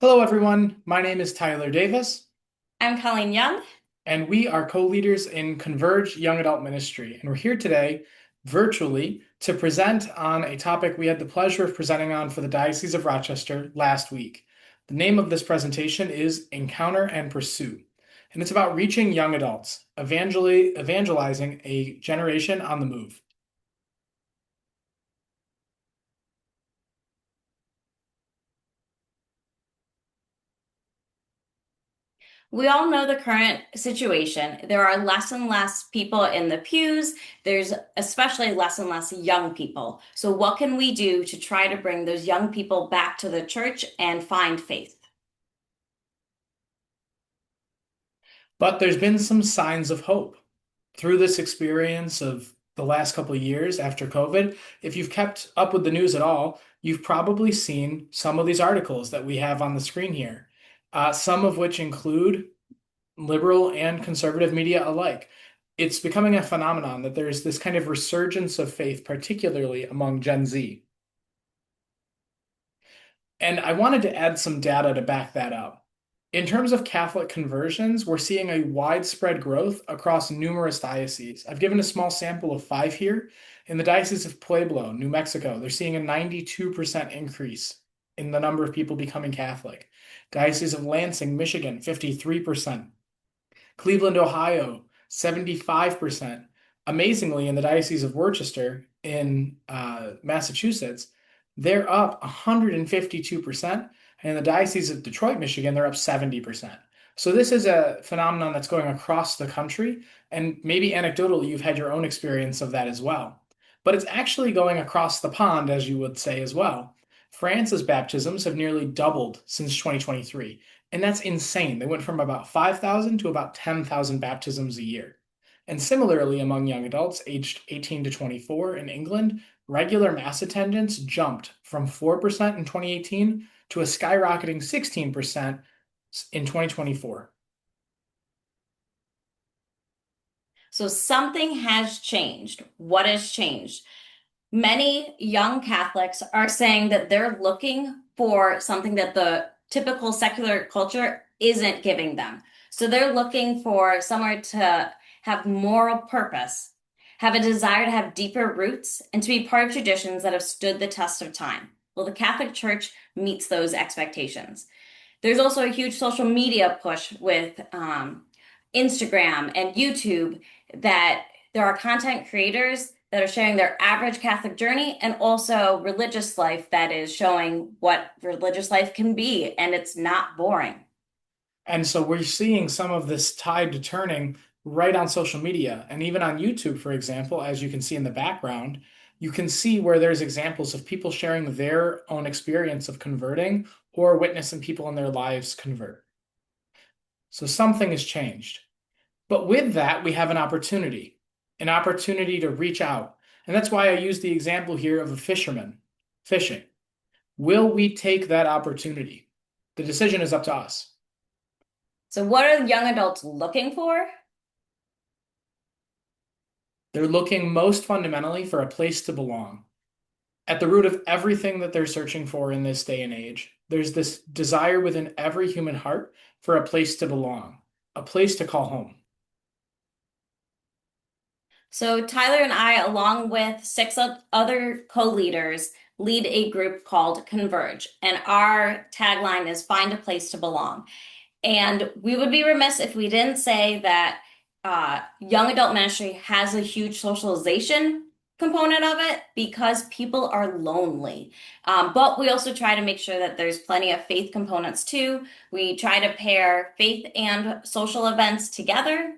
Hello, everyone. My name is Tyler Davis, I'm Colleen Young. and we are co-leaders in Converge Young Adult Ministry. And we're here today virtually to present on a topic we had the pleasure of presenting on for the Diocese of Rochester last week. The name of this presentation is Encounter and Pursue, and it's about reaching young adults, evangelizing a generation on the move. We all know the current situation. There are less and less people in the pews. There's especially less and less young people. So, what can we do to try to bring those young people back to the church and find faith? But there's been some signs of hope through this experience of the last couple of years after COVID. If you've kept up with the news at all, you've probably seen some of these articles that we have on the screen here, some of which include liberal and conservative media alike. It's becoming a phenomenon that there's this kind of resurgence of faith, particularly among Gen Z. And I wanted to add some data to back that up. In terms of Catholic conversions, we're seeing a widespread growth across numerous dioceses. I've given a small sample of five here. In the Diocese of Pueblo, New Mexico, they're seeing a 92% increase in the number of people becoming Catholic. Diocese of Lansing, Michigan, 53%. Cleveland, Ohio, 75%. Amazingly, in the Diocese of Worcester in Massachusetts, they're up 152%. And in the Diocese of Detroit, Michigan, they're up 70%. So this is a phenomenon that's going across the country. And maybe anecdotally, you've had your own experience of that as well. But it's actually going across the pond, as you would say as well. France's baptisms have nearly doubled since 2023. And that's insane. They went from about 5,000 to about 10,000 baptisms a year. And similarly, among young adults aged 18 to 24 in England, regular mass attendance jumped from 4% in 2018 to a skyrocketing 16% in 2024. So, something has changed. What has changed? Many young Catholics are saying that they're looking for something that the typical secular culture isn't giving them. So they're looking for somewhere to have moral purpose, have a desire to have deeper roots, and to be part of traditions that have stood the test of time. Well, the Catholic Church meets those expectations. There's also a huge social media push with Instagram and YouTube that there are content creators that are sharing their average Catholic journey and also religious life that is showing what religious life can be, and it's not boring. And so we're seeing some of this tide to turning right on social media. And even on YouTube, for example, as you can see in the background, you can see where there's examples of people sharing their own experience of converting or witnessing people in their lives convert. So something has changed. But with that, we have an opportunity to reach out. And that's why I use the example here of a fisherman fishing. Will we take that opportunity? The decision is up to us. So, what are young adults looking for? They're looking most fundamentally for a place to belong. At the root of everything that they're searching for in this day and age, there's this desire within every human heart for a place to belong, a place to call home. So, Tyler and I, along with other co leaders, lead a group called Converge. And our tagline is Find a Place to Belong. And we would be remiss if we didn't say that young adult ministry has a huge socialization component of it because people are lonely. But we also try to make sure that there's plenty of faith components too. We try to pair faith and social events together.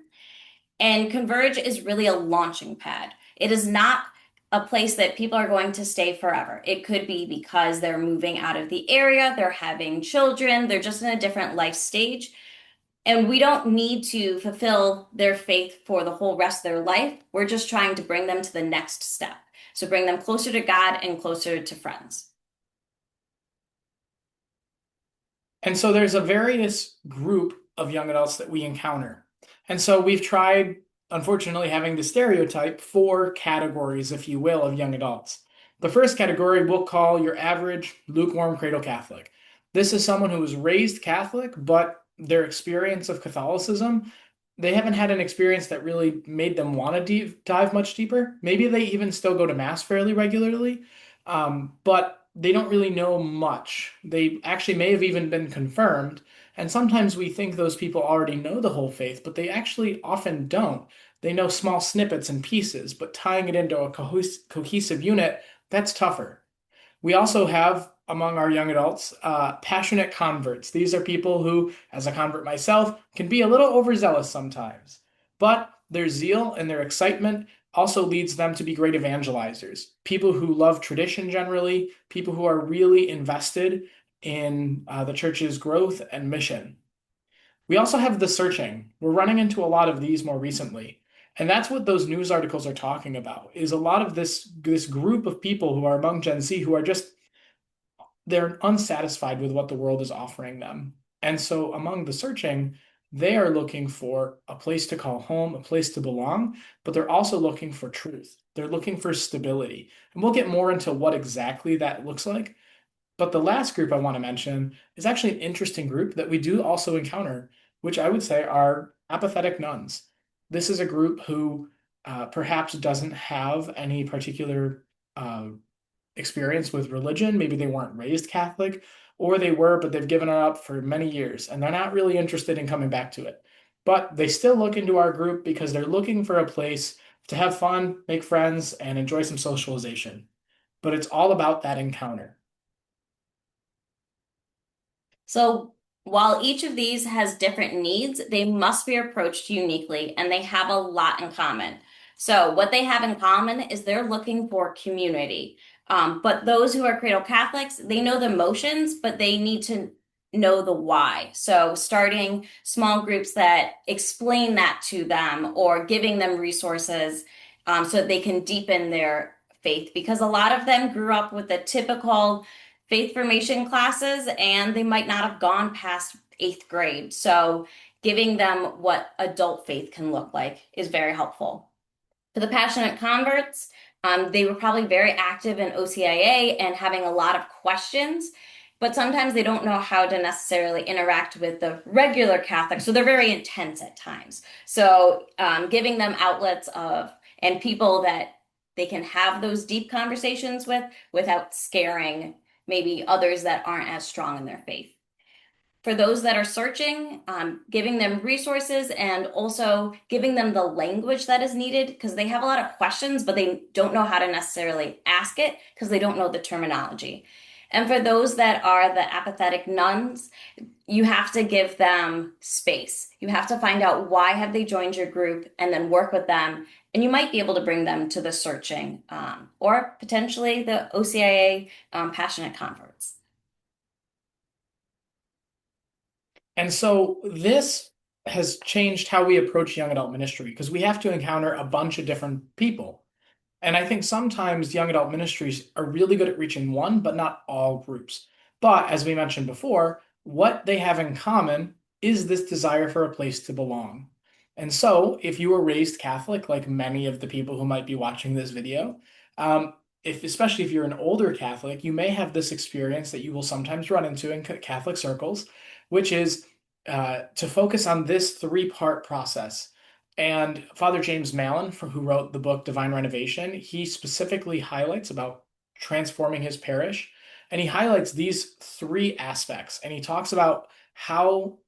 And Converge is really a launching pad. It is not a place that people are going to stay forever. It could be because they're moving out of the area, they're having children, they're just in a different life stage. And we don't need to fulfill their faith for the whole rest of their life. We're just trying to bring them to the next step. So bring them closer to God and closer to friends. And so there's a various group of young adults that we encounter. And so we've tried, unfortunately, having to stereotype four categories, if you will, of young adults. The first category we'll call your average lukewarm cradle Catholic. This is someone who was raised Catholic, but their experience of Catholicism, they haven't had an experience that really made them want to dive much deeper. Maybe they even still go to Mass fairly regularly, but they don't really know much. They actually may have even been confirmed. And sometimes we think those people already know the whole faith, but they actually often don't. They know small snippets and pieces, but tying it into a cohesive unit, that's tougher. We also have among our young adults passionate converts. These are people who, as a convert myself, can be a little overzealous sometimes, but their zeal and their excitement also leads them to be great evangelizers. People who love tradition generally, people who are really invested in the church's growth and mission. We also have the searching. We're running into a lot of these more recently. And that's what those news articles are talking about, is a lot of this group of people who are among Gen Z who are just they're unsatisfied with what the world is offering them. And so among the searching, they are looking for a place to call home, a place to belong, but they're also looking for truth. They're looking for stability. And we'll get more into what exactly that looks like. But the last group I want to mention is actually an interesting group that we do also encounter, which I would say are apathetic nuns. This is a group who perhaps doesn't have any particular uh, experience with religion. Maybe they weren't raised Catholic, or they were, but they've given it up for many years and they're not really interested in coming back to it. But they still look into our group because they're looking for a place to have fun, make friends, and enjoy some socialization. But it's all about that encounter. So while each of these has different needs, they must be approached uniquely and they have a lot in common. So what they have in common is they're looking for community. But those who are cradle Catholics, they know the motions, but they need to know the why. So starting small groups that explain that to them or giving them resources so that they can deepen their faith because a lot of them grew up with the typical faith formation classes and they might not have gone past eighth grade. So giving them what adult faith can look like is very helpful. For the passionate converts, they were probably very active in OCIA and having a lot of questions, but sometimes they don't know how to necessarily interact with the regular Catholics. So they're very intense at times. So giving them outlets of and people that they can have those deep conversations with without scaring maybe others that aren't as strong in their faith. For those that are searching, giving them resources and also giving them the language that is needed because they have a lot of questions, but they don't know how to necessarily ask it because they don't know the terminology. And for those that are the apathetic nuns, you have to give them space. You have to find out why have they joined your group and then work with them. And you might be able to bring them to the searching or potentially the OCIA passionate converts. And so this has changed how we approach young adult ministry because we have to encounter a bunch of different people. And I think sometimes young adult ministries are really good at reaching one, but not all groups. But as we mentioned before, what they have in common is this desire for a place to belong. And so, if you were raised Catholic, like many of the people who might be watching this video, especially if you're an older Catholic, you may have this experience that you will sometimes run into in Catholic circles, which is to focus on this three-part process. And Father James Mallon, who wrote the book Divine Renovation, he specifically highlights about transforming his parish. And he highlights these three aspects. And he talks about how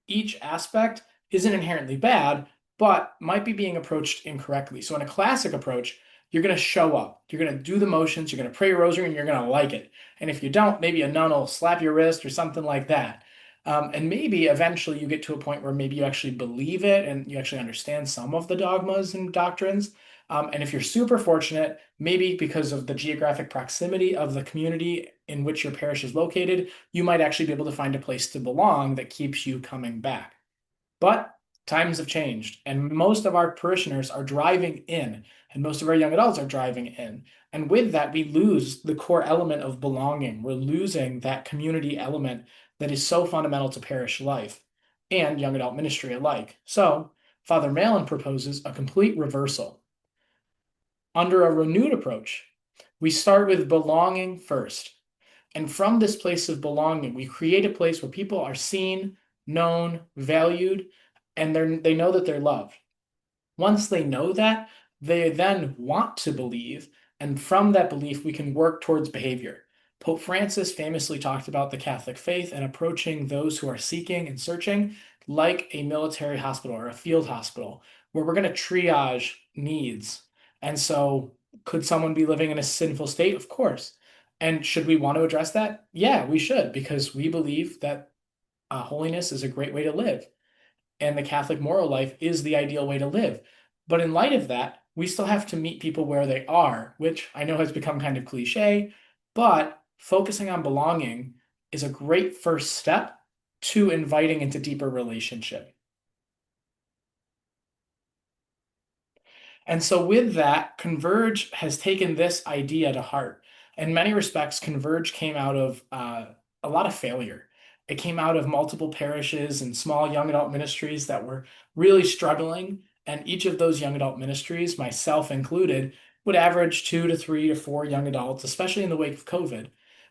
each aspect isn't inherently bad, but might be being approached incorrectly. So in a classic approach, you're going to show up, you're going to do the motions, you're going to pray a rosary, and you're going to like it. And if you don't, maybe a nun will slap your wrist or something like that. And maybe eventually you get to a point where maybe you actually believe it and you actually understand some of the dogmas and doctrines. And if you're super fortunate, maybe because of the geographic proximity of the community in which your parish is located, you might actually be able to find a place to belong that keeps you coming back. But times have changed, and most of our parishioners are driving in, and most of our young adults are driving in. And with that, we lose the core element of belonging. We're losing that community element that is so fundamental to parish life and young adult ministry alike. So, Father Malin proposes a complete reversal. Under a renewed approach, we start with belonging first. And from this place of belonging, we create a place where people are seen, known, valued, and they know that they're loved. Once they know that, they then want to believe, and from that belief, we can work towards behavior. Pope Francis famously talked about the Catholic faith and approaching those who are seeking and searching like a military hospital or a field hospital, where we're going to triage needs. And so, could someone be living in a sinful state? Of course. And should we want to address that? Yeah, we should, because we believe that holiness is a great way to live and the Catholic moral life is the ideal way to live. But in light of that, we still have to meet people where they are, which I know has become kind of cliche, but focusing on belonging is a great first step to inviting into deeper relationship. And so, with that, Converge has taken this idea to heart. In many respects, Converge came out of a lot of failure. It came out of multiple parishes and small young adult ministries that were really struggling. And each of those young adult ministries, myself included, would average 2 to 3 to 4 young adults, especially in the wake of COVID.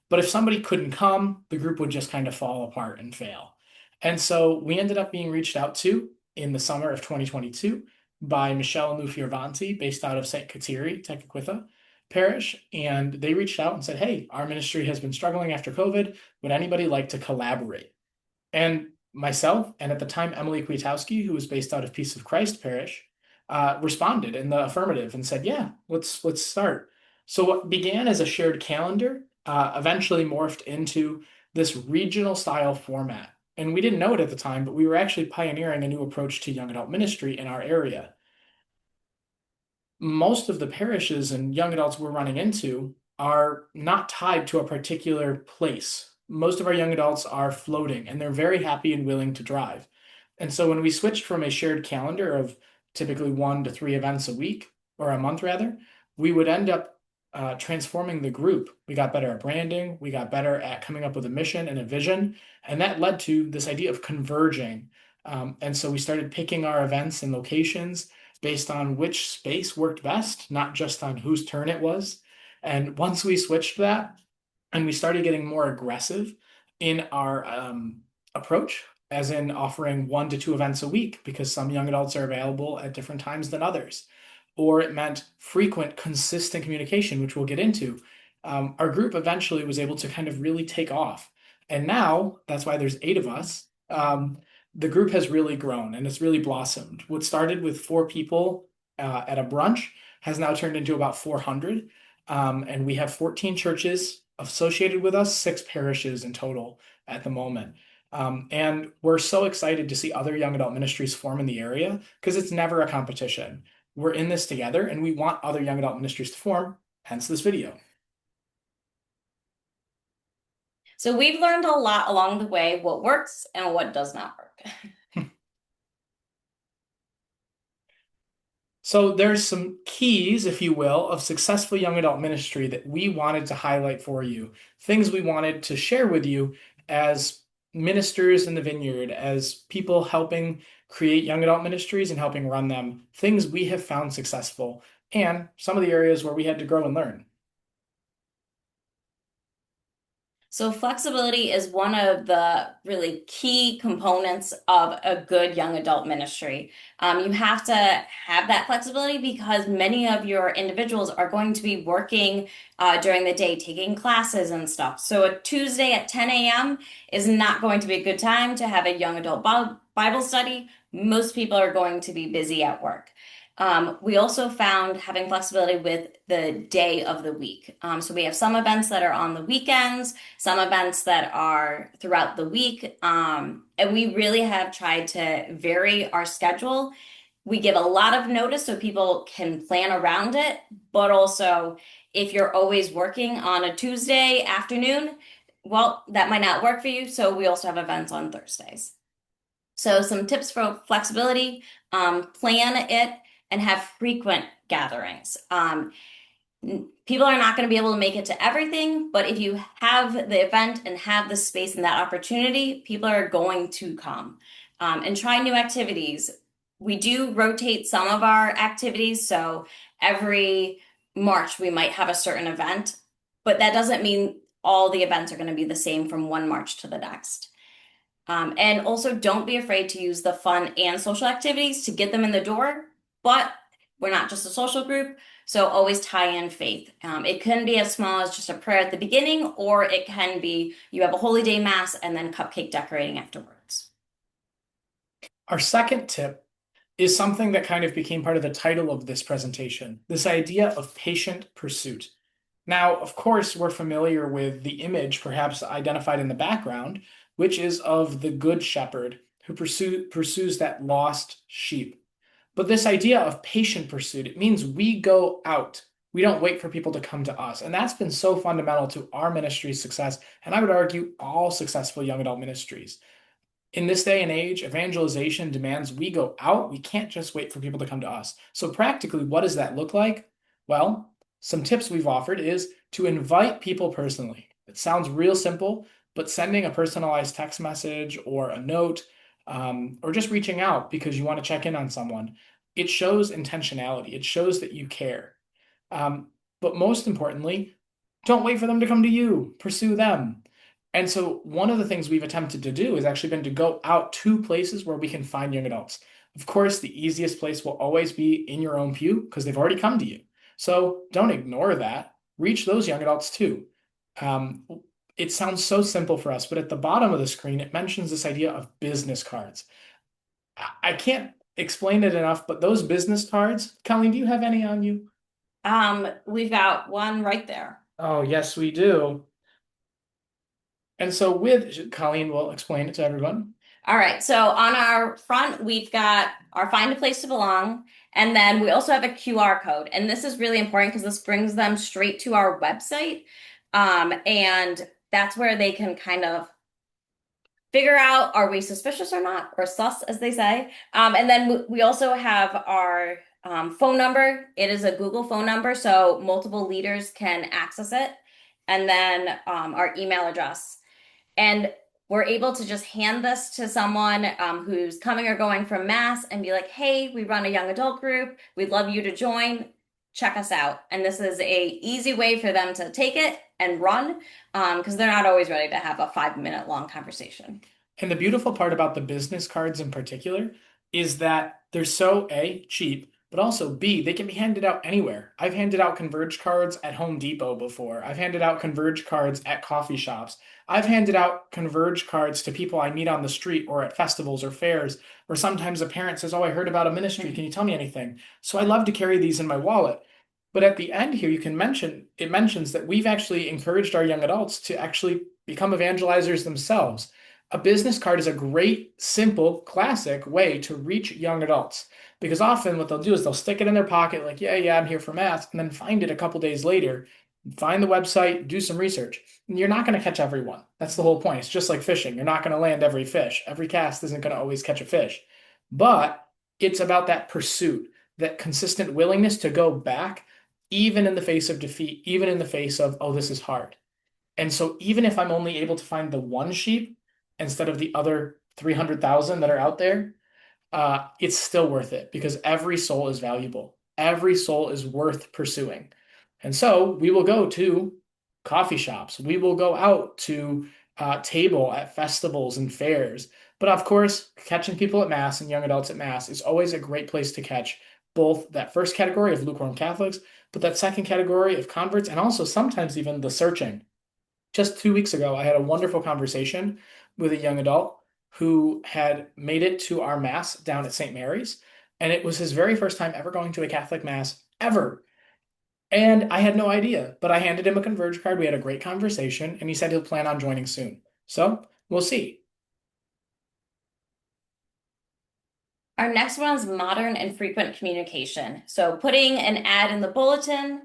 But if somebody couldn't come, the group would just kind of fall apart and fail. And so we ended up being reached out to in the summer of 2022 by Michelle and Lou Fioravanti, based out of St. Kateri, Tekakwitha Parish. And they reached out and said, hey, our ministry has been struggling after COVID. Would anybody like to collaborate? And myself, and at the time, Emily Kwiatkowski, who was based out of Peace of Christ Parish, responded in the affirmative and said, yeah, let's start. So what began as a shared calendar eventually morphed into this regional style format. And we didn't know it at the time, but we were actually pioneering a new approach to young adult ministry in our area. Most of the parishes and young adults we're running into are not tied to a particular place. Most of our young adults are floating and they're very happy and willing to drive. And so when we switched from a shared calendar of typically 1 to 3 events a week or a month rather, we would end up transforming the group. We got better at branding, we got better at coming up with a mission and a vision, and that led to this idea of converging. And so we started picking our events and locations based on which space worked best, not just on whose turn it was. And once we switched that and we started getting more aggressive in our approach, as in offering 1 to 2 events a week, because some young adults are available at different times than others, or it meant frequent, consistent communication, which we'll get into. Our group eventually was able to kind of really take off. And now that's why there's 8 of us. The group has really grown and it's really blossomed. What started with 4 people at a brunch has now turned into about 400. And we have 14 churches associated with us, 6 parishes in total at the moment. And we're so excited to see other young adult ministries form in the area because it's never a competition. We're in this together and we want other young adult ministries to form, hence this video. So we've learned a lot along the way, what works and what does not work. So there's some keys, if you will, of successful young adult ministry that we wanted to highlight for you. Things we wanted to share with you as ministers in the vineyard, as people helping create young adult ministries and helping run them, things we have found successful, and some of the areas where we had to grow and learn. So flexibility is one of the really key components of a good young adult ministry. You have to have that flexibility because many of your individuals are going to be working during the day, taking classes and stuff. So a Tuesday at 10 a.m. is not going to be a good time to have a young adult Bible study. Most people are going to be busy at work. We also found having flexibility with the day of the week. So we have some events that are on the weekends, some events that are throughout the week. And we really have tried to vary our schedule. We give a lot of notice so people can plan around it, but also if you're always working on a Tuesday afternoon, well, that might not work for you. So we also have events on Thursdays. So some tips for flexibility, plan it and have frequent gatherings. People are not going to be able to make it to everything, but if you have the event and have the space and that opportunity, people are going to come. And try new activities. We do rotate some of our activities, so every March we might have a certain event, but that doesn't mean all the events are going to be the same from one March to the next. And also, don't be afraid to use the fun and social activities to get them in the door. But we're not just a social group, so always tie in faith. It can be as small as just a prayer at the beginning, or it can be you have a Holy Day Mass and then cupcake decorating afterwards. Our second tip is something that kind of became part of the title of this presentation, this idea of patient pursuit. Now, of course, we're familiar with the image perhaps identified in the background, which is of the good shepherd who pursues that lost sheep. But this idea of patient pursuit, it means we go out. We don't wait for people to come to us. And that's been so fundamental to our ministry's success. And I would argue all successful young adult ministries. In this day and age, evangelization demands we go out. We can't just wait for people to come to us. So practically, what does that look like? Well, some tips we've offered is to invite people personally. It sounds real simple, but sending a personalized text message or a note, or just reaching out because you want to check in on someone, it shows intentionality. It shows that you care. But most importantly, don't wait for them to come to you. Pursue them. And so one of the things we've attempted to do has actually been to go out to places where we can find young adults. Of course, the easiest place will always be in your own pew because they've already come to you. So don't ignore that. Reach those young adults too. Um, it sounds so simple for us, but at the bottom of the screen, it mentions this idea of business cards. I can't explain it enough, but those business cards, Colleen, do you have any on you? We've got one right there. Oh, yes, we do. And so with Colleen will explain it to everyone. All right, so on our front, we've got our find a place to belong, and then we also have a QR code. And this is really important because this brings them straight to our website. And that's where they can kind of figure out are we suspicious or not, or sus, as they say. And then we also have our phone number. It is a Google phone number, so multiple leaders can access it. And then our email address. And we're able to just hand this to someone who's coming or going from Mass and be like, hey, we run a young adult group. We'd love you to join. Check us out. And this is a easy way for them to take it and run because they're not always ready to have a 5 minute long conversation. And the beautiful part about the business cards in particular is that they're so A, cheap, but also B, they can be handed out anywhere. I've handed out Converge cards at Home Depot before. I've handed out Converge cards at coffee shops. I've handed out Converge cards to people I meet on the street or at festivals or fairs, or sometimes a parent says, oh, I heard about a ministry. Can you tell me anything? So I love to carry these in my wallet. But at the end here, you can mention, it mentions that we've actually encouraged our young adults to actually become evangelizers themselves. A business card is a great, simple, classic way to reach young adults because often what they'll do is they'll stick it in their pocket, like, yeah, I'm here for Mass, and then find it a couple days later, find the website, do some research. And you're not going to catch everyone. That's the whole point. It's just like fishing. You're not going to land every fish. Every cast isn't going to always catch a fish. But it's about that pursuit, that consistent willingness to go back, even in the face of defeat, even in the face of, oh, this is hard. And so even if I'm only able to find the one sheep instead of the other 300,000 that are out there, it's still worth it because every soul is valuable. Every soul is worth pursuing. And so we will go to coffee shops. We will go out to table at festivals and fairs. But of course, catching people at Mass and young adults at Mass is always a great place to catch both that first category of lukewarm Catholics, but that second category of converts, and also sometimes even the searching. Just 2 weeks ago, I had a wonderful conversation with a young adult who had made it to our Mass down at St. Mary's, and it was his very first time ever going to a Catholic Mass ever. And I had no idea, but I handed him a Converge card. We had a great conversation, and he said he'll plan on joining soon. So we'll see. Our next one is modern and frequent communication. So putting an ad in the bulletin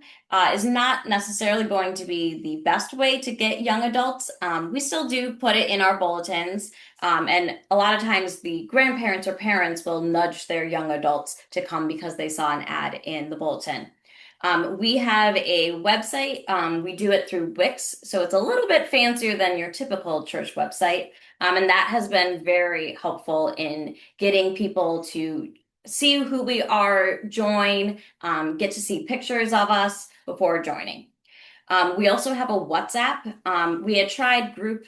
is not necessarily going to be the best way to get young adults. We still do put it in our bulletins. And a lot of times the grandparents or parents will nudge their young adults to come because they saw an ad in the bulletin. We have a website. We do it through Wix, so it's a little bit fancier than your typical church website. And that has been very helpful in getting people to see who we are, join, get to see pictures of us before joining. We also have a WhatsApp. We had tried group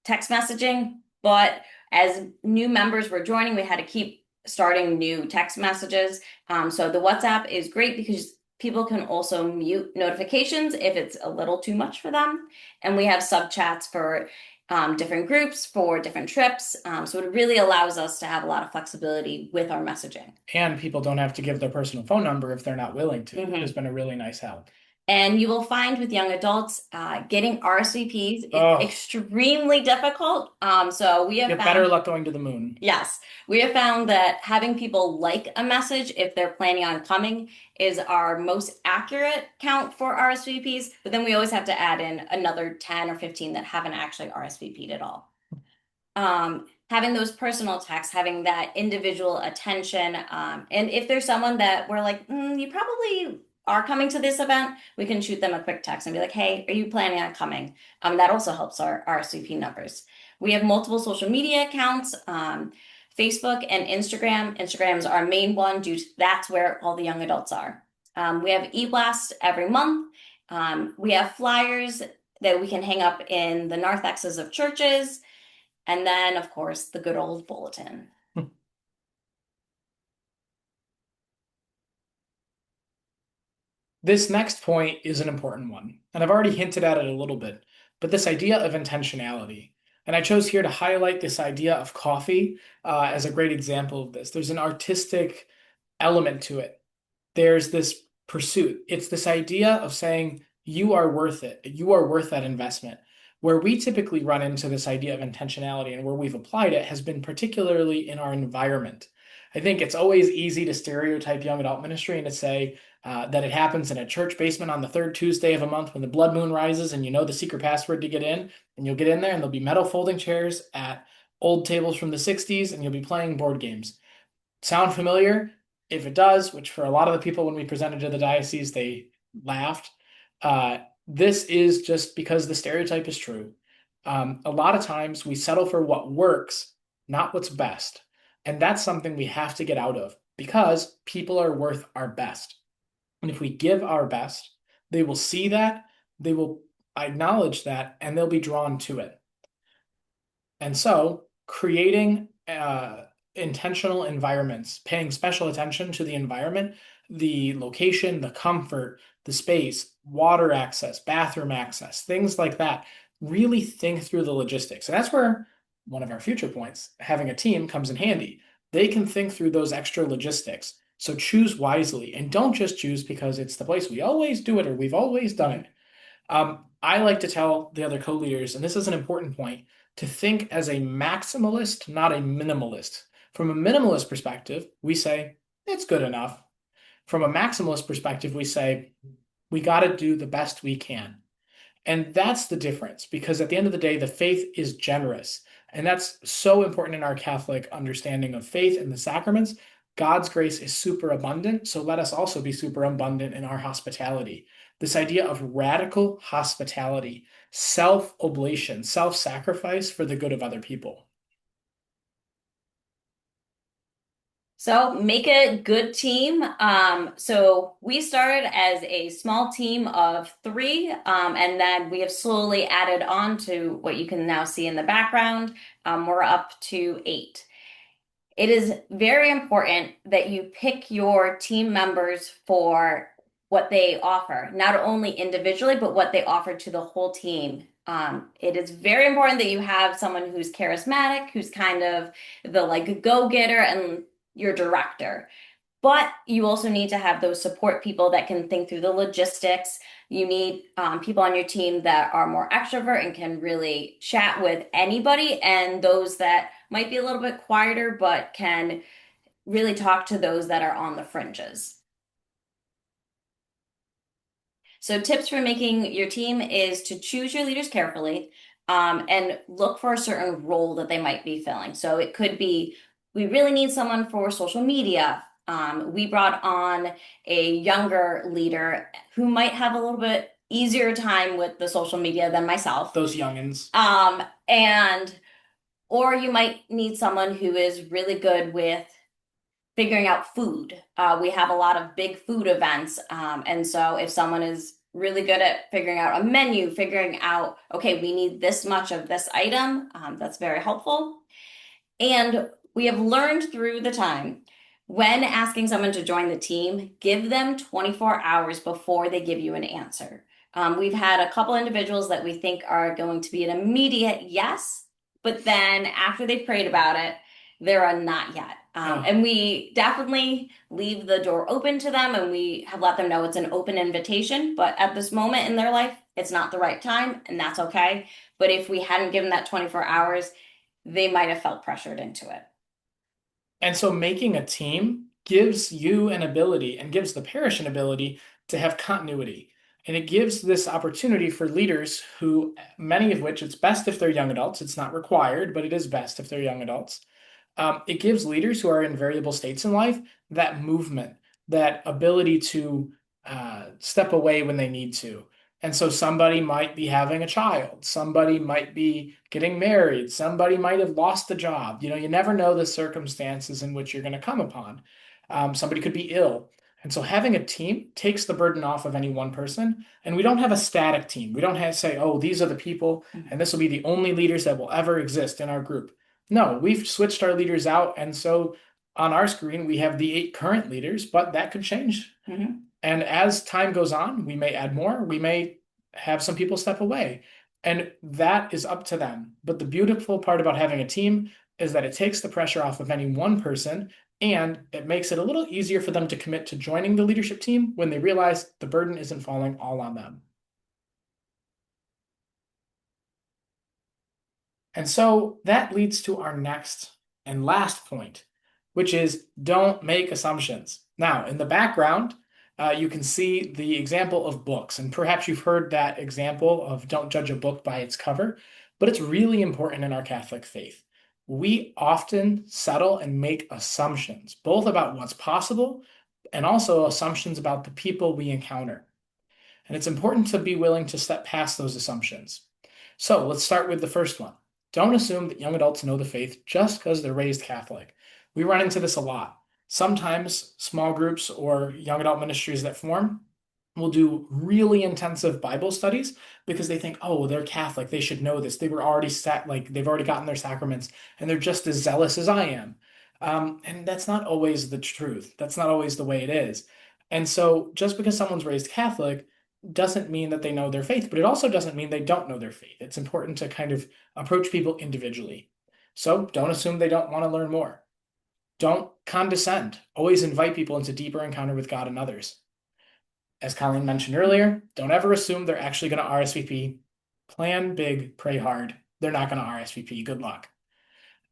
text messaging, but as new members were joining, we had to keep starting new text messages. So the WhatsApp is great because people can also mute notifications if it's a little too much for them. And we have sub chats for different groups for different trips. So it really allows us to have a lot of flexibility with our messaging. And people don't have to give their personal phone number if they're not willing to. Mhm. It's been a really nice help. And you will find with young adults, getting RSVPs is Oh, extremely difficult. So we have get better found, luck going to the moon. yes, we have found that having people like a message if they're planning on coming is our most accurate count for RSVPs. But then we always have to add in another 10 or 15 that haven't actually RSVP'd at all. Having those personal texts, having that individual attention. And if there's someone that we're like, you probably are coming to this event, we can shoot them a quick text and be like, hey, are you planning on coming? That also helps our RSVP numbers. We have multiple social media accounts, Facebook and Instagram. Instagram is our main one due to that's where all the young adults are. We have e-blast every month. We have flyers that we can hang up in the narthexes of churches. And then, of course, the good old bulletin. This next point is an important one, and I've already hinted at it a little bit, but this idea of intentionality. And I chose here to highlight this idea of coffee as a great example of this. There's an artistic element to it. There's this pursuit. It's this idea of saying, you are worth it. You are worth that investment. Where we typically run into this idea of intentionality and where we've applied it has been particularly in our environment. I think it's always easy to stereotype young adult ministry and to say that it happens in a church basement on the third Tuesday of a month when the blood moon rises and you know the secret password to get in. And you'll get in there and there'll be metal folding chairs at old tables from the 60s and you'll be playing board games. Sound familiar? If it does, which for a lot of the people when we presented to the diocese, they laughed. This is just because the stereotype is true. A lot of times we settle for what works, not what's best. And that's something we have to get out of because people are worth our best. And if we give our best, they will see that, they will acknowledge that, and they'll be drawn to it. And so, creating intentional environments, paying special attention to the environment, the location, the comfort, the space, water access, bathroom access, things like that. Really think through the logistics. And that's where one of our future points, having a team, comes in handy. They can think through those extra logistics. So choose wisely and don't just choose because it's the place we always do it or we've always done it. I like to tell the other co-leaders, and this is an important point, to think as a maximalist, not a minimalist. From a minimalist perspective, we say, it's good enough. From a maximalist perspective, we say, we got to do the best we can. And that's the difference because at the end of the day, the faith is generous. And that's so important in our Catholic understanding of faith and the sacraments. God's grace is super abundant, so let us also be super abundant in our hospitality. This idea of radical hospitality, self-oblation, self-sacrifice for the good of other people. So make a good team. So we started as a small team of three, and then we have slowly added on to what you can now see in the background. We're up to 8. It is very important that you pick your team members for what they offer, not only individually, but what they offer to the whole team. It is very important that you have someone who's charismatic, who's kind of the like go-getter and your director. But you also need to have those support people that can think through the logistics. You need people on your team that are more extrovert and can really chat with anybody, and those that might be a little bit quieter but can really talk to those that are on the fringes. So tips for making your team is to choose your leaders carefully, and look for a certain role that they might be filling. So it could be, we really need someone for social media. We brought on a younger leader who might have a little bit easier time with the social media than myself. Those youngins. And or you might need someone who is really good with figuring out food. We have a lot of big food events. And so if someone is really good at figuring out a menu, figuring out, okay, we need this much of this item. That's very helpful. And we have learned through the time when asking someone to join the team, give them 24 hours before they give you an answer. We've had a couple individuals that we think are going to be an immediate yes, but then after they've prayed about it, they're a not yet. And we definitely leave the door open to them and we have let them know it's an open invitation, but at this moment in their life, it's not the right time, and that's okay. But if we hadn't given that 24 hours, they might have felt pressured into it. And so making a team gives you an ability and gives the parish an ability to have continuity. And it gives this opportunity for leaders who, many of which it's best if they're young adults. It's not required, but it is best if they're young adults. It gives leaders who are in variable states in life that movement, that ability to step away when they need to. And so somebody might be having a child, somebody might be getting married, somebody might have lost a job. You never know the circumstances in which you're going to come upon. Somebody could be ill. And so having a team takes the burden off of any one person. And we don't have a static team. We don't have to say, oh, these are the people, and this will be the only leaders that will ever exist in our group. No, we've switched our leaders out. And so on our screen, we have the 8 current leaders, but that could change. Mm-hmm. And as time goes on, we may add more, we may have some people step away, and that is up to them. But the beautiful part about having a team is that it takes the pressure off of any one person, and it makes it a little easier for them to commit to joining the leadership team when they realize the burden isn't falling all on them. And so that leads to our next and last point, which is don't make assumptions. Now, in the background, you can see the example of books, and perhaps you've heard that example of don't judge a book by its cover, but it's really important in our Catholic faith. We often settle and make assumptions, both about what's possible and also assumptions about the people we encounter. And it's important to be willing to step past those assumptions. So let's start with the first one. Don't assume that young adults know the faith just because they're raised Catholic. We run into this a lot. Sometimes small groups or young adult ministries that form will do really intensive Bible studies because they think, oh, they're Catholic, they should know this. They were already they've already gotten their sacraments and they're just as zealous as I am. And that's not always the truth. That's not always the way it is. And so just because someone's raised Catholic doesn't mean that they know their faith, but it also doesn't mean they don't know their faith. It's important to kind of approach people individually. So don't assume they don't want to learn more. Don't condescend. Always invite people into deeper encounter with God and others. As Colleen mentioned earlier, don't ever assume they're actually going to RSVP. Plan big, pray hard. They're not going to RSVP. Good luck.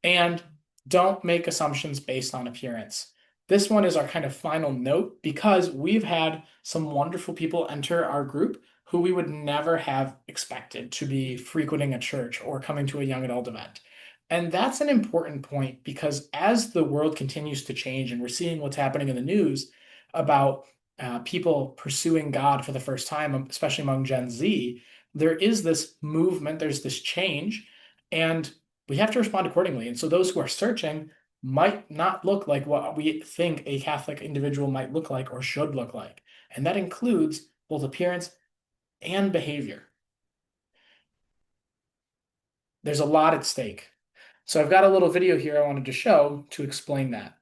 And don't make assumptions based on appearance. This one is our kind of final note because we've had some wonderful people enter our group who we would never have expected to be frequenting a church or coming to a young adult event. And that's an important point because as the world continues to change and we're seeing what's happening in the news about people pursuing God for the first time, especially among Gen Z, there is this movement, there's this change, and we have to respond accordingly. And so those who are searching might not look like what we think a Catholic individual might look like or should look like. And that includes both appearance and behavior. There's a lot at stake. So I've got a little video here I wanted to show to explain that.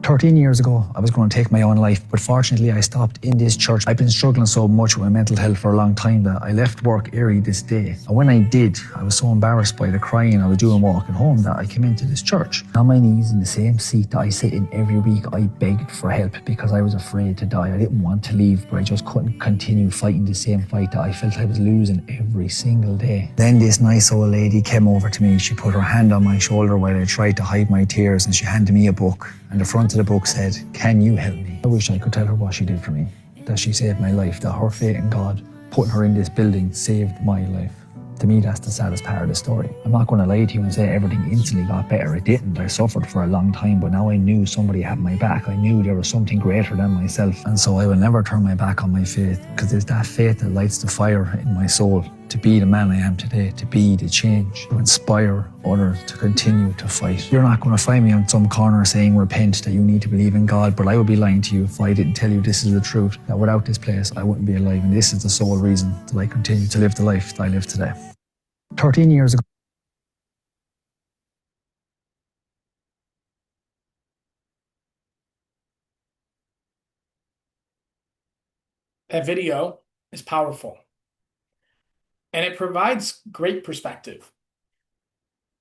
13 years ago, I was going to take my own life, but fortunately I stopped in this church. I've been struggling so much with my mental health for a long time that I left work early this day. And when I did, I was so embarrassed by the crying I was doing walking home that I came into this church. On my knees in the same seat that I sit in every week, I begged for help because I was afraid to die. I didn't want to leave, but I just couldn't continue fighting the same fight that I felt I was losing every single day. Then this nice old lady came over to me. She put her hand on my shoulder while I tried to hide my tears, and she handed me a book. And the front of the book said, "Can you help me?" I wish I could tell her what she did for me, that she saved my life, that her faith in God, putting her in this building, saved my life. To me, that's the saddest part of the story. I'm not going to lie to you and say everything instantly got better. It didn't. I suffered for a long time, but now I knew somebody had my back. I knew there was something greater than myself. And so I will never turn my back on my faith, because it's that faith that lights the fire in my soul to be the man I am today, to be the change, to inspire others to continue to fight. You're not going to find me on some corner saying repent, that you need to believe in God, but I would be lying to you if I didn't tell you this is the truth, that without this place I wouldn't be alive, and this is the sole reason that I continue to live the life that I live today. 13 years ago, That video is powerful, and it provides great perspective.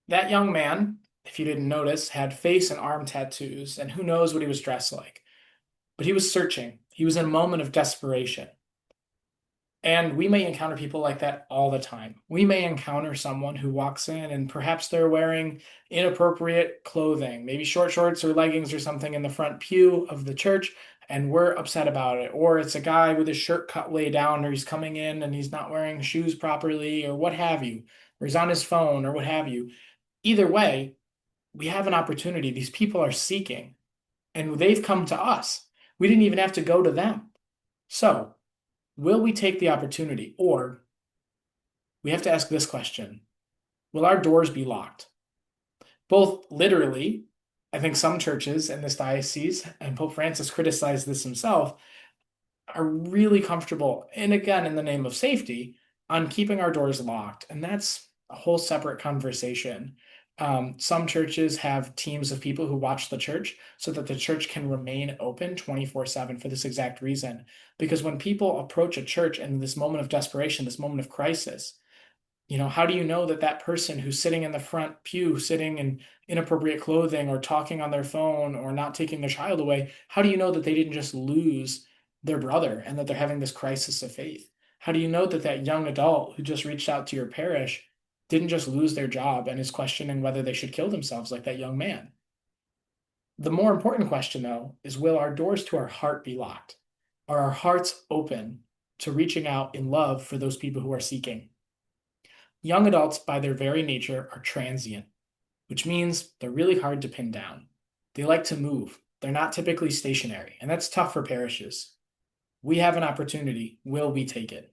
That young man, if you didn't notice, had face and arm tattoos, and who knows what he was dressed like. But he was searching. He was in a moment of desperation. And we may encounter people like that all the time. We may encounter someone who walks in and perhaps they're wearing inappropriate clothing, maybe short shorts or leggings or something in the front pew of the church, and we're upset about it. Or it's a guy with his shirt cut way down, or he's coming in and he's not wearing shoes properly, or what have you, or he's on his phone, or what have you. Either way, we have an opportunity. These people are seeking, and they've come to us. We didn't even have to go to them. So, will we take the opportunity? Or we have to ask this question: will our doors be locked? Both literally, I think some churches in this diocese, and Pope Francis criticized this himself, are really comfortable, and again, in the name of safety, on keeping our doors locked. And that's a whole separate conversation. Some churches have teams of people who watch the church so that the church can remain open 24/7 for this exact reason. Because when people approach a church in this moment of desperation, this moment of crisis, how do you know that that person who's sitting in the front pew, sitting in inappropriate clothing or talking on their phone or not taking their child away, how do you know that they didn't just lose their brother and that they're having this crisis of faith? How do you know that that young adult who just reached out to your parish didn't just lose their job and is questioning whether they should kill themselves like that young man? The more important question, though, is will our doors to our heart be locked? Are our hearts open to reaching out in love for those people who are seeking? Young adults, by their very nature, are transient, which means they're really hard to pin down. They like to move. They're not typically stationary, and that's tough for parishes. We have an opportunity. Will we take it?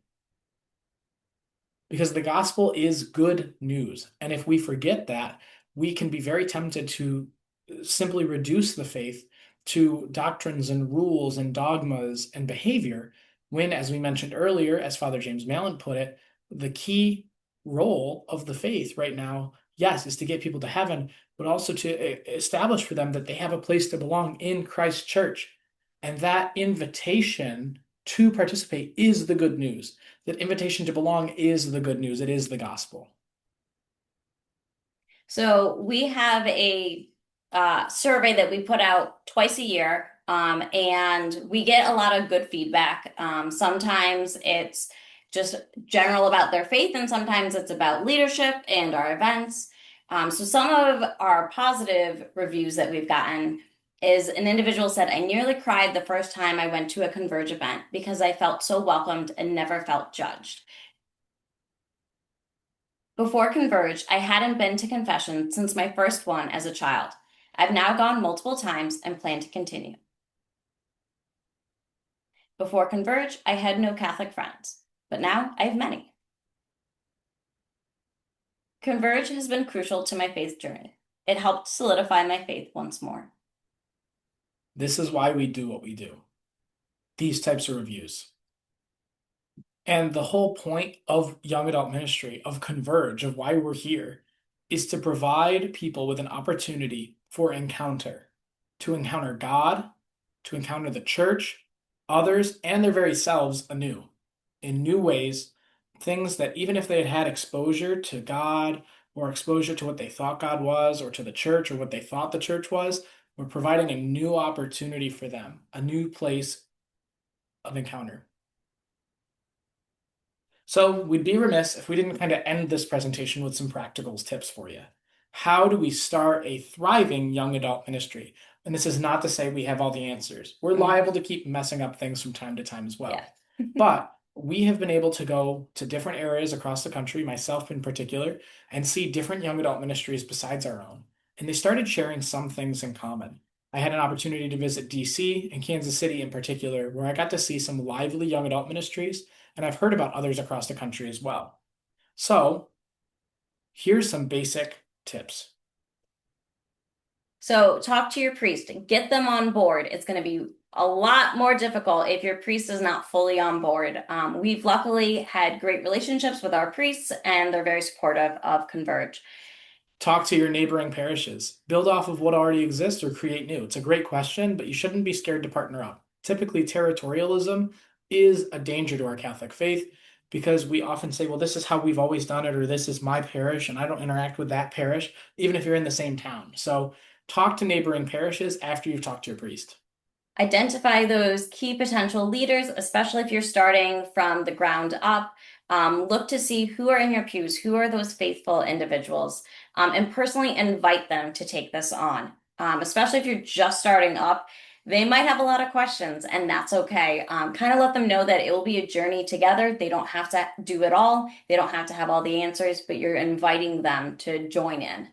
Because the gospel is good news. And if we forget that, we can be very tempted to simply reduce the faith to doctrines and rules and dogmas and behavior, when, as we mentioned earlier, as Father James Malin put it, the key role of the faith right now, yes, is to get people to heaven, but also to establish for them that they have a place to belong in Christ's church. And that invitation to participate is the good news. That invitation to belong is the good news. It is the gospel. So we have a survey that we put out twice a year, and we get a lot of good feedback. Sometimes it's just general about their faith, and sometimes it's about leadership and our events. So some of our positive reviews that we've gotten is an individual said, "I nearly cried the first time I went to a Converge event because I felt so welcomed and never felt judged. Before Converge, I hadn't been to confession since my first one as a child. I've now gone multiple times and plan to continue. Before Converge, I had no Catholic friends, but now I have many. Converge has been crucial to my faith journey. It helped solidify my faith once more." This is why we do what we do. These types of reviews. And the whole point of young adult ministry, of Converge, of why we're here, is to provide people with an opportunity for encounter, to encounter God, to encounter the church, others, and their very selves anew, in new ways, things that even if they had had exposure to God or exposure to what they thought God was, or to the church or what they thought the church was, we're providing a new opportunity for them, a new place of encounter. So we'd be remiss if we didn't kind of end this presentation with some practical tips for you. How do we start a thriving young adult ministry? And this is not to say we have all the answers. We're liable to keep messing up things from time to time as well. Yeah. But we have been able to go to different areas across the country, myself in particular, and see different young adult ministries besides our own. And they started sharing some things in common. I had an opportunity to visit DC and Kansas City in particular, where I got to see some lively young adult ministries, and I've heard about others across the country as well. So here's some basic tips. So talk to your priest and get them on board. It's going to be a lot more difficult if your priest is not fully on board. We've luckily had great relationships with our priests, and they're very supportive of Converge. Talk to your neighboring parishes. Build off of what already exists or create new. It's a great question, but you shouldn't be scared to partner up. Typically, territorialism is a danger to our Catholic faith because we often say, well, this is how we've always done it, or this is my parish, and I don't interact with that parish, even if you're in the same town. So talk to neighboring parishes after you've talked to your priest. Identify those key potential leaders, especially if you're starting from the ground up. Look to see who are in your pews, who are those faithful individuals, and personally invite them to take this on. Especially if you're just starting up, they might have a lot of questions, and that's okay. Kind of let them know that it will be a journey together. They don't have to do it all, they don't have to have all the answers, but you're inviting them to join in.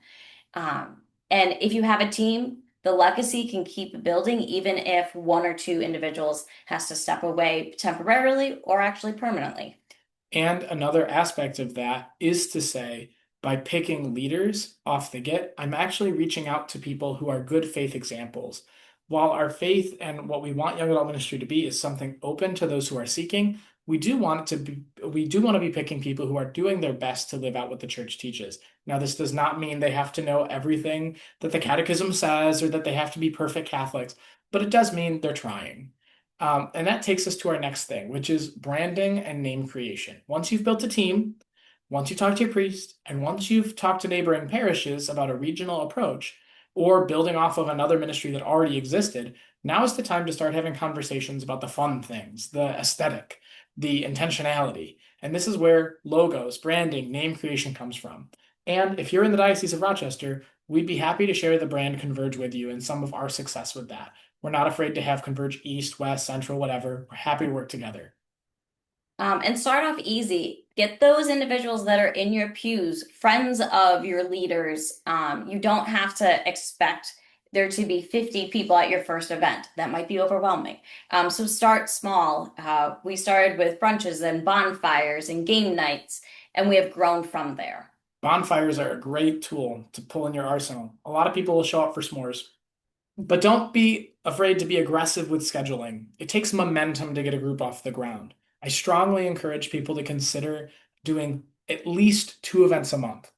And if you have a team, the legacy can keep building even if one or two individuals has to step away temporarily or actually permanently. And another aspect of that is to say, by picking leaders off the get, I'm actually reaching out to people who are good faith examples. While our faith and what we want young adult ministry to be is something open to those who are seeking, we do want to be picking people who are doing their best to live out what the church teaches. Now, this does not mean they have to know everything that the catechism says or that they have to be perfect Catholics, but it does mean they're trying. And that takes us to our next thing, which is branding and name creation. Once you've built a team, once you talk to your priest, and once you've talked to neighboring parishes about a regional approach or building off of another ministry that already existed, now is the time to start having conversations about the fun things, the aesthetic, the intentionality. And this is where logos, branding, name creation comes from. And if you're in the Diocese of Rochester, we'd be happy to share the brand Converge with you and some of our success with that. We're not afraid to have Converge East, West, Central, whatever. We're happy to work together. And start off easy. Get those individuals that are in your pews, friends of your leaders. You don't have to expect there to be 50 people at your first event. That might be overwhelming. So start small. We started with brunches and bonfires and game nights, and we have grown from there. Bonfires are a great tool to pull in your arsenal. A lot of people will show up for s'mores. But don't be afraid to be aggressive with scheduling. It takes momentum to get a group off the ground. I strongly encourage people to consider doing at least 2 events a month,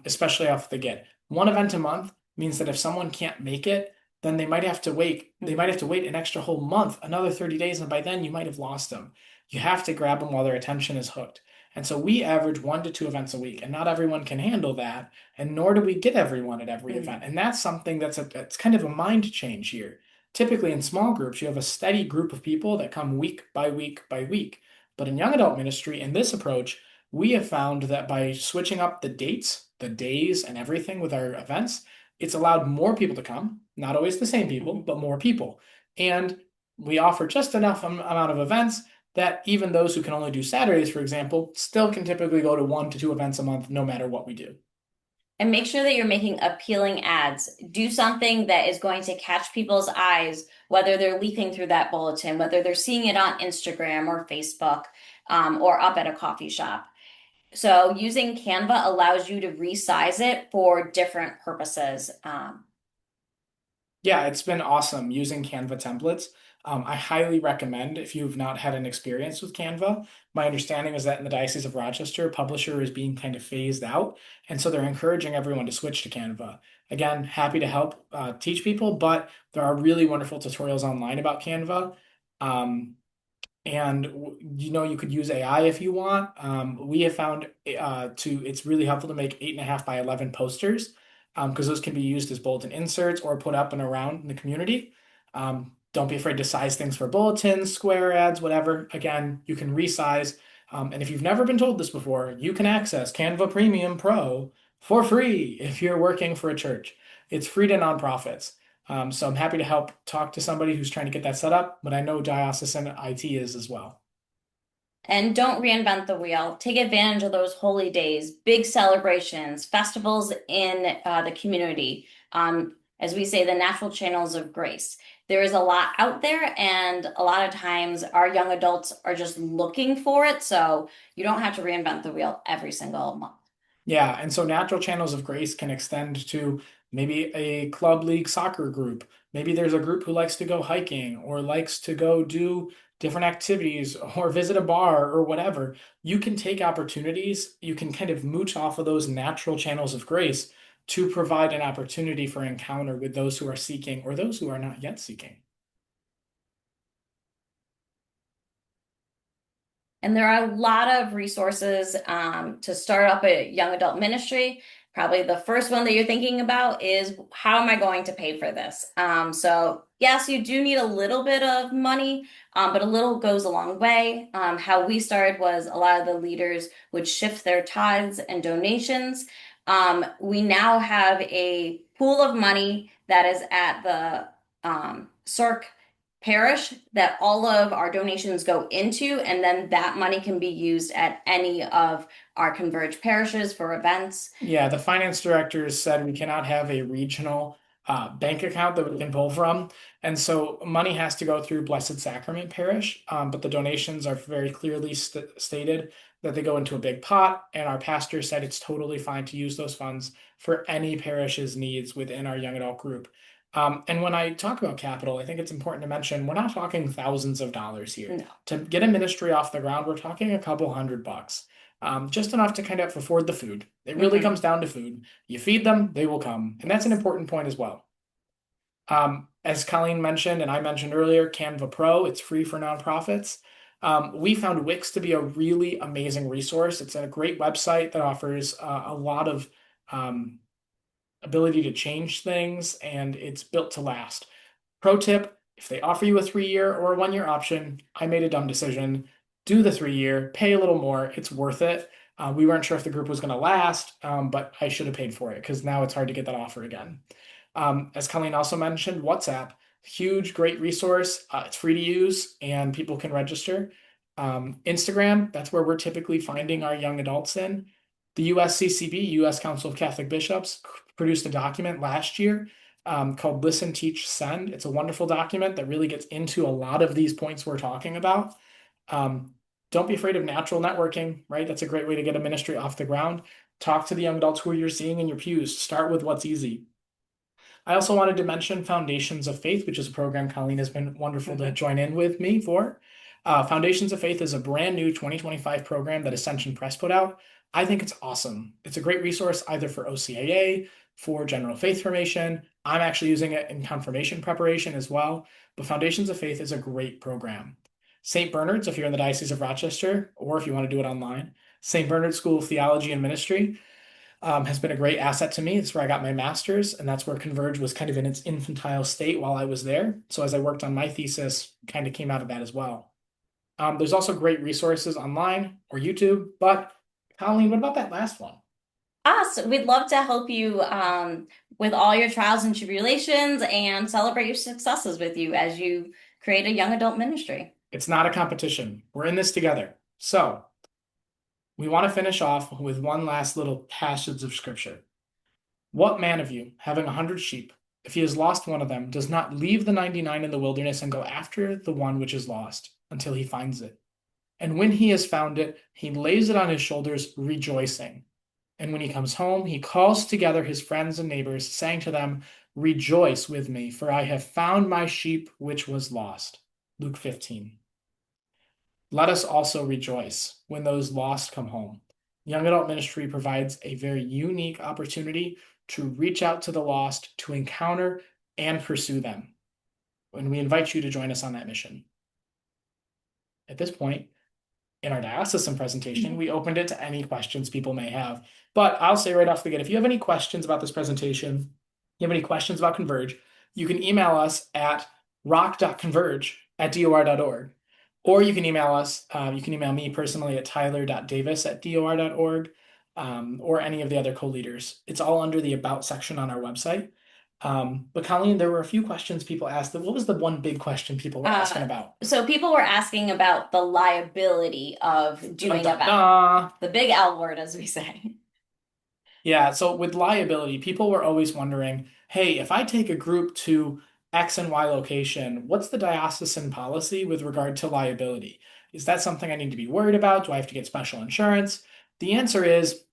especially off the get. One event a month means that if someone can't make it, then they might have to wait. They might have to wait an extra whole month, another 30 days, and by then you might have lost them. You have to grab them while their attention is hooked. And so we average 1 to 2 events a week, and not everyone can handle that, and nor do we get everyone at every event. And that's something it's kind of a mind change here. Typically in small groups, you have a steady group of people that come week by week by week. But in young adult ministry, in this approach, we have found that by switching up the dates, the days, and everything with our events, it's allowed more people to come, not always the same people, but more people. And we offer just enough amount of events that even those who can only do Saturdays, for example, still can typically go to 1 to 2 events a month, no matter what we do. And make sure that you're making appealing ads. Do something that is going to catch people's eyes, whether they're leafing through that bulletin, whether they're seeing it on Instagram or Facebook, or up at a coffee shop. So using Canva allows you to resize it for different purposes. Yeah, it's been awesome using Canva templates. I highly recommend if you've not had an experience with Canva. My understanding is that in the Diocese of Rochester, Publisher is being kind of phased out, and so they're encouraging everyone to switch to Canva. Again, happy to help teach people, but there are really wonderful tutorials online about Canva. Um, and you could use AI if you want. We have found it's really helpful to make 8.5 by 11 posters because those can be used as bulletin inserts or put up and around in the community. Don't be afraid to size things for bulletins, square ads, whatever. Again, you can resize. And if you've never been told this before, you can access Canva Premium Pro for free if you're working for a church. It's free to nonprofits. So I'm happy to help talk to somebody who's trying to get that set up, but I know diocesan IT is as well. And don't reinvent the wheel. Take advantage of those holy days, big celebrations, festivals in the community. as we say, the natural channels of grace. There is a lot out there, and a lot of times our young adults are just looking for it. So you don't have to reinvent the wheel every single month. Yeah, and so natural channels of grace can extend to maybe a club league soccer group. Maybe there's a group who likes to go hiking or likes to go do different activities or visit a bar or whatever. You can take opportunities, you can kind of mooch off of those natural channels of grace to provide an opportunity for encounter with those who are seeking or those who are not yet seeking. And there are a lot of resources to start up a young adult ministry. Probably the first one that you're thinking about is, how am I going to pay for this? So yes, you do need a little bit of money, but a little goes a long way. How we started was a lot of the leaders would shift their tithes and donations. We now have a pool of money that is at the circ parish that all of our donations go into, and then that money can be used at any of our Converge parishes for events. Yeah, the finance directors said we cannot have a regional bank account that we can pull from. And so money has to go through Blessed Sacrament Parish, but the donations are very clearly stated that they go into a big pot. And our pastor said it's totally fine to use those funds for any parish's needs within our young adult group. And when I talk about capital, I think it's important to mention we're not talking thousands of dollars here. No. To get a ministry off the ground, we're talking a couple $100. Just enough to kind of afford the food. It really comes down to food. You feed them, they will come. And that's an important point as well. As Colleen mentioned, and I mentioned earlier, Canva Pro, it's free for nonprofits. We found Wix to be a really amazing resource. It's a great website that offers a lot of ability to change things, and it's built to last. Pro tip, if they offer you a 3-year or a 1-year option, I made a dumb decision. Do the 3-year, pay a little more. It's worth it. We weren't sure if the group was going to last, but I should have paid for it because now it's hard to get that offer again. As Colleen also mentioned, WhatsApp, huge, great resource. It's free to use and people can register. Instagram, that's where we're typically finding our young adults in. The USCCB, U.S. Council of Catholic Bishops, produced a document last year called Listen, Teach, Send. It's a wonderful document that really gets into a lot of these points we're talking about. Don't be afraid of natural networking, right? That's a great way to get a ministry off the ground. Talk to the young adults who you're seeing in your pews. Start with what's easy. I also wanted to mention Foundations of Faith, which is a program Colleen has been wonderful to join in with me for. Foundations of Faith is a brand new 2025 program that Ascension Press put out. I think it's awesome. It's a great resource either for OCAA, for general faith formation. I'm actually using it in confirmation preparation as well. But Foundations of Faith is a great program. St. Bernard's, if you're in the Diocese of Rochester, or if you want to do it online, St. Bernard's School of Theology and Ministry has been a great asset to me. That's where I got my master's, and that's where Converge was kind of in its infantile state while I was there. So as I worked on my thesis, kind of came out of that as well. There's also great resources online or YouTube, but Colleen, what about that last one? Us, we'd love to help you with all your trials and tribulations and celebrate your successes with you as you create a young adult ministry. It's not a competition. We're in this together. So we want to finish off with one last little passage of scripture. What man of you, having 100 sheep, if he has lost one of them, does not leave the 99 in the wilderness and go after the one which is lost until he finds it? And when he has found it, he lays it on his shoulders, rejoicing. And when he comes home, he calls together his friends and neighbors, saying to them, Rejoice with me, for I have found my sheep which was lost. Luke 15. Let us also rejoice when those lost come home. Young Adult Ministry provides a very unique opportunity to reach out to the lost, to encounter and pursue them. And we invite you to join us on that mission. At this point, in our diocesan presentation, we opened it to any questions people may have. But I'll say right off the gate, if you have any questions about this presentation, you have any questions about Converge, you can email us at rock.converge@dor.org. Or you can email us, you can email me personally at tyler.davis@dor.org, or any of the other co-leaders. It's all under the About section on our website. But Colleen, there were a few questions people asked. What was the one big question people were asking about? So people were asking about the liability of doing Dun, dun, events. dun. The big L word, as we say. Yeah, so with liability, people were always wondering, hey, if I take a group to X and Y location, what's the diocesan policy with regard to liability? Is that something I need to be worried about? Do I have to get special insurance? The answer is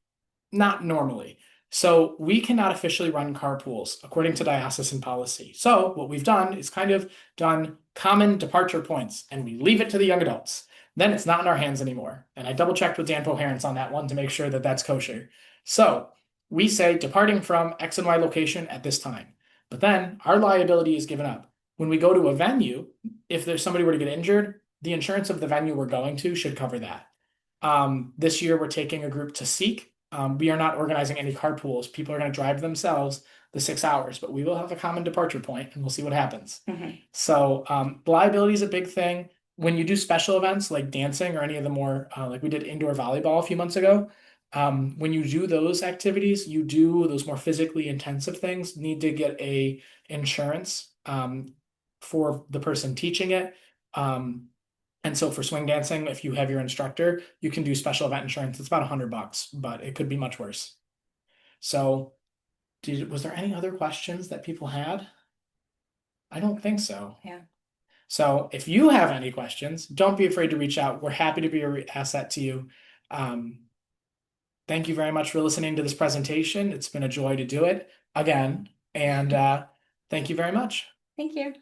not normally. So we cannot officially run carpools according to diocesan policy. So what we've done is kind of done common departure points and we leave it to the young adults. Then it's not in our hands anymore. And I double checked with Dan Poherence on that one to make sure that that's kosher. So we say departing from X and Y location at this time. But then our liability is given up. When we go to a venue, if there's somebody were to get injured, the insurance of the venue we're going to should cover that. This year we're taking a group to Seek. We are not organizing any carpools. People are going to drive themselves the 6 hours, but we will have a common departure point and we'll see what happens. So liability is a big thing. When you do special events like dancing or any of the more, like we did indoor volleyball a few months ago, when you do those activities, you do those more physically intensive things, need to get a insurance for the person teaching it. And so for swing dancing, if you have your instructor, you can do special event insurance. It's about $100, but it could be much worse. So was there any other questions that people had? I don't think so. Yeah. So if you have any questions, don't be afraid to reach out. We're happy to be an asset to you. Thank you very much for listening to this presentation. It's been a joy to do it again. And thank you very much. Thank you.